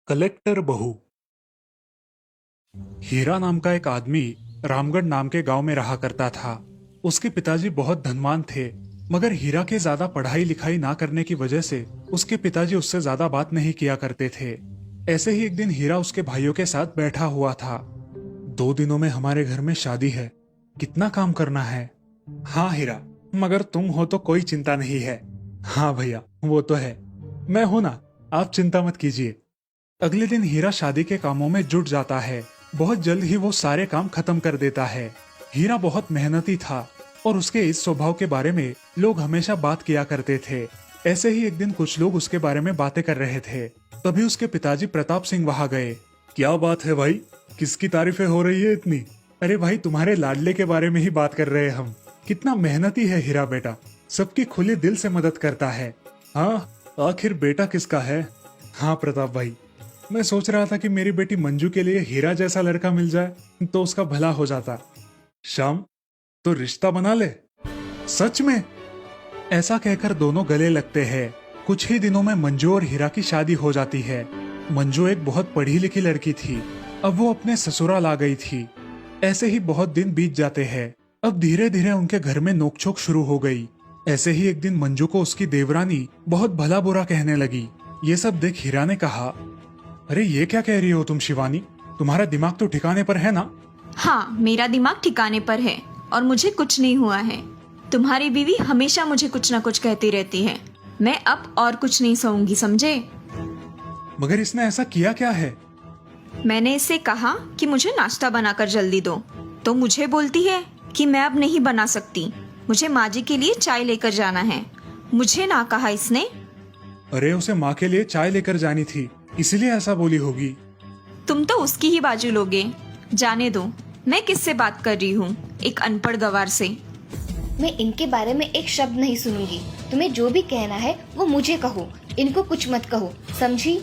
Collector बहू। हीरा नाम का एक आदमी रामगढ़ नाम के गांव में रहा करता था। उसके पिताजी बहुत धनवान थे, मगर हीरा के ज्यादा पढ़ाई लिखाई ना करने की वजह से उसके पिताजी उससे ज्यादा बात नहीं किया करते थे। ऐसे ही एक दिन हीरा उसके भाइयों के साथ बैठा हुआ था। 2 दिनों में हमारे घर में शादी है, कितना काम करना है। हाँ हीरा, मगर तुम हो तो कोई चिंता नहीं है। हाँ भैया, वो तो है, मैं हूं ना, आप चिंता मत कीजिए। अगले दिन हीरा शादी के कामों में जुट जाता है। बहुत जल्द ही वो सारे काम खत्म कर देता है। हीरा बहुत मेहनती था और उसके इस स्वभाव के बारे में लोग हमेशा बात किया करते थे। ऐसे ही एक दिन कुछ लोग उसके बारे में बातें कर रहे थे। तभी उसके पिताजी प्रताप सिंह वहां गए। क्या बात है भाई, किसकी तारीफें हो रही है इतनी? अरे भाई, तुम्हारे लाडले के बारे में ही बात कर रहे हैं हम। कितना मेहनती है हीरा बेटा, सबकी खुले दिल से मदद करता है। हाँ, आखिर बेटा किसका है? हाँ प्रताप भाई, मैं सोच रहा था कि मेरी बेटी मंजू के लिए हीरा जैसा लड़का मिल जाए तो उसका भला हो जाता। श्याम, तो रिश्ता बना ले। सच में? ऐसा कहकर दोनों गले लगते हैं। कुछ ही दिनों में मंजू और हीरा की शादी हो जाती है। मंजू एक बहुत पढ़ी लिखी लड़की थी। अब वो अपने ससुराल आ गई थी। ऐसे ही बहुत दिन बीत जाते हैं। अब धीरे धीरे उनके घर में नोकझोंक शुरू हो गई। ऐसे ही एक दिन मंजू को उसकी देवरानी बहुत भला बुरा कहने लगी। ये सब देख हीरा ने कहा, अरे ये क्या कह रही हो तुम शिवानी? तुम्हारा दिमाग तो ठिकाने पर है ना? हाँ, मेरा दिमाग ठिकाने पर है और मुझे कुछ नहीं हुआ है। तुम्हारी बीवी हमेशा मुझे कुछ न कुछ कहती रहती है। मैं अब और कुछ नहीं सहूंगी, समझे? मगर इसने ऐसा किया क्या है? मैंने इससे कहा कि मुझे नाश्ता बनाकर जल्दी दो, तो मुझे बोलती है कि मैं अब नहीं बना सकती, मुझे माँ जी के लिए चाय लेकर जाना है। मुझे ना कहा इसने। अरे उसे माँ के लिए चाय लेकर जानी थी, इसलिए ऐसा बोली होगी। तुम तो उसकी ही बाजू लोगे। जाने दो, मैं किससे बात कर रही हूँ? एक अनपढ़ गवार से। मैं इनके बारे में एक शब्द नहीं सुनूंगी। तुम्हें जो भी कहना है वो मुझे कहो, इनको कुछ मत कहो, समझी?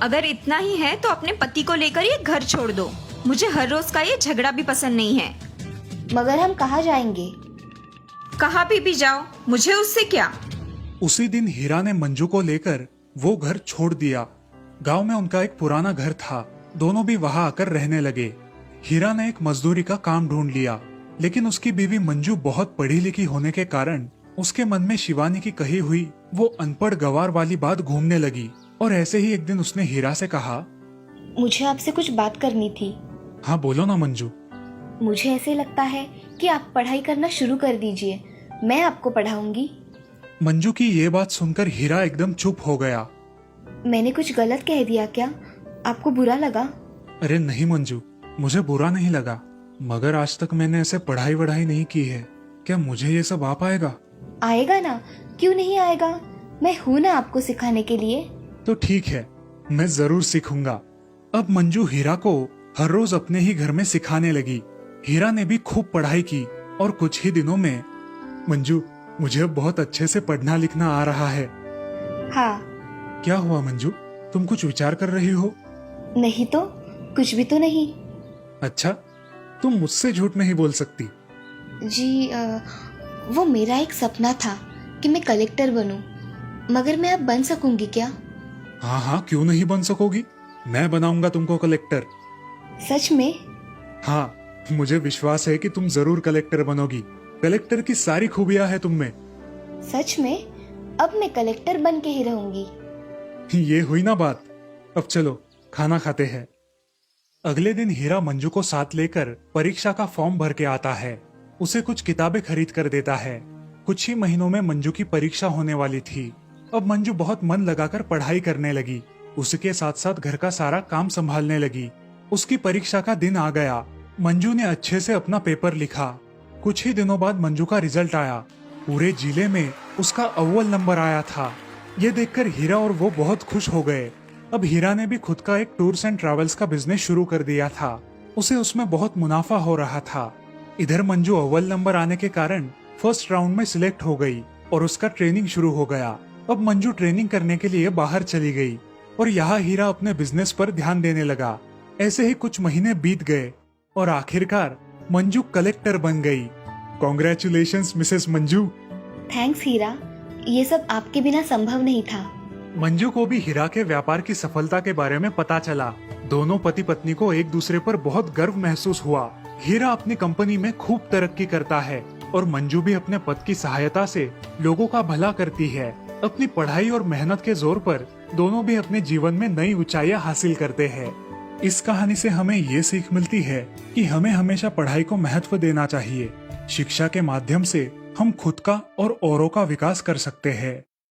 अगर इतना ही है तो अपने पति को लेकर ये घर छोड़ दो। मुझे हर रोज का ये झगड़ा भी पसंद नहीं है। मगर हम कहाँ जाएंगे? कहाँ भी जाओ, मुझे उससे क्या। उसी दिन हीरा ने मंजू को लेकर वो घर छोड़ दिया। गांव में उनका एक पुराना घर था, दोनों भी वहां आकर रहने लगे। हीरा ने एक मजदूरी का काम ढूंढ लिया, लेकिन उसकी बीवी मंजू बहुत पढ़ी लिखी होने के कारण उसके मन में शिवानी की कही हुई वो अनपढ़ गवार वाली बात घूमने लगी। और ऐसे ही एक दिन उसने हीरा से कहा, मुझे आपसे कुछ बात करनी थी। हाँ बोलो ना मंजू। मुझे ऐसे लगता है कि आप पढ़ाई करना शुरू कर दीजिए, मैं आपको पढ़ाऊंगी। मंजू की ये बात सुनकर हीरा एकदम चुप हो गया। मैंने कुछ गलत कह दिया क्या? आपको बुरा लगा? अरे नहीं मंजू, मुझे बुरा नहीं लगा, मगर आज तक मैंने ऐसे पढ़ाई वढ़ाई नहीं की है। क्या मुझे ये सब आ पाएगा? आएगा ना, क्यों नहीं आएगा? मैं हूँ ना आपको सिखाने के लिए। तो ठीक है, मैं जरूर सीखूंगा। अब मंजू हीरा को हर रोज अपने ही घर में सिखाने लगी। हीरा ने भी खूब पढ़ाई की और कुछ ही दिनों में, मंजू मुझे अब बहुत अच्छे से पढ़ना लिखना आ रहा है। हाँ। क्या हुआ मंजू, तुम कुछ विचार कर रही हो? नहीं तो, कुछ भी तो नहीं। अच्छा, तुम मुझसे झूठ नहीं बोल सकती। जी वो मेरा एक सपना था कि मैं कलेक्टर बनूं, मगर मैं अब बन सकूंगी क्या? हाँ हाँ, क्यों नहीं बन सकोगी, मैं बनाऊंगा तुमको कलेक्टर। सच में? हाँ, मुझे विश्वास है कि तुम जरूर कलेक्टर बनोगी। कलेक्टर की सारी खूबियां हैं तुम में। सच में? अब मैं कलेक्टर बन के ही रहूंगी। ये हुई ना बात। अब चलो खाना खाते हैं। अगले दिन हीरा मंजू को साथ लेकर परीक्षा का फॉर्म भर के आता है। उसे कुछ किताबें खरीद कर देता है। कुछ ही महीनों में मंजू की परीक्षा होने वाली थी। अब मंजू बहुत मन लगाकर पढ़ाई करने लगी। उसके साथ साथ घर का सारा काम संभालने लगी। उसकी परीक्षा का दिन आ गया। मंजू ने अच्छे से अपना पेपर लिखा। कुछ ही दिनों बाद मंजू का रिजल्ट आया। पूरे जिले में उसका अव्वल नंबर आया था। ये देखकर हीरा और वो बहुत खुश हो गए। अब हीरा ने भी खुद का एक टूर्स एंड ट्रैवल्स का बिजनेस शुरू कर दिया था। उसे उसमें बहुत मुनाफा हो रहा था। इधर मंजू अव्वल नंबर आने के कारण फर्स्ट राउंड में सिलेक्ट हो गई और उसका ट्रेनिंग शुरू हो गया। अब मंजू ट्रेनिंग करने के लिए बाहर चली गई और यहाँ हीरा अपने बिजनेस पर ध्यान देने लगा। ऐसे ही कुछ महीने बीत गए और आखिरकार मंजू कलेक्टर बन गई। Congratulations Mrs Manju. थैंक्स हीरा, ये सब आपके बिना संभव नहीं था। मंजू को भी हीरा के व्यापार की सफलता के बारे में पता चला। दोनों पति पत्नी को एक दूसरे पर बहुत गर्व महसूस हुआ। हीरा अपनी कंपनी में खूब तरक्की करता है और मंजू भी अपने पति की सहायता से लोगों का भला करती है। अपनी पढ़ाई और मेहनत के जोर पर दोनों भी अपने जीवन में नई ऊंचाइयां हासिल करते हैं। इस कहानी से हमें ये सीख मिलती है कि हमें हमेशा पढ़ाई को महत्व देना चाहिए। शिक्षा के माध्यम से हम खुद का और औरों का विकास कर सकते हैं।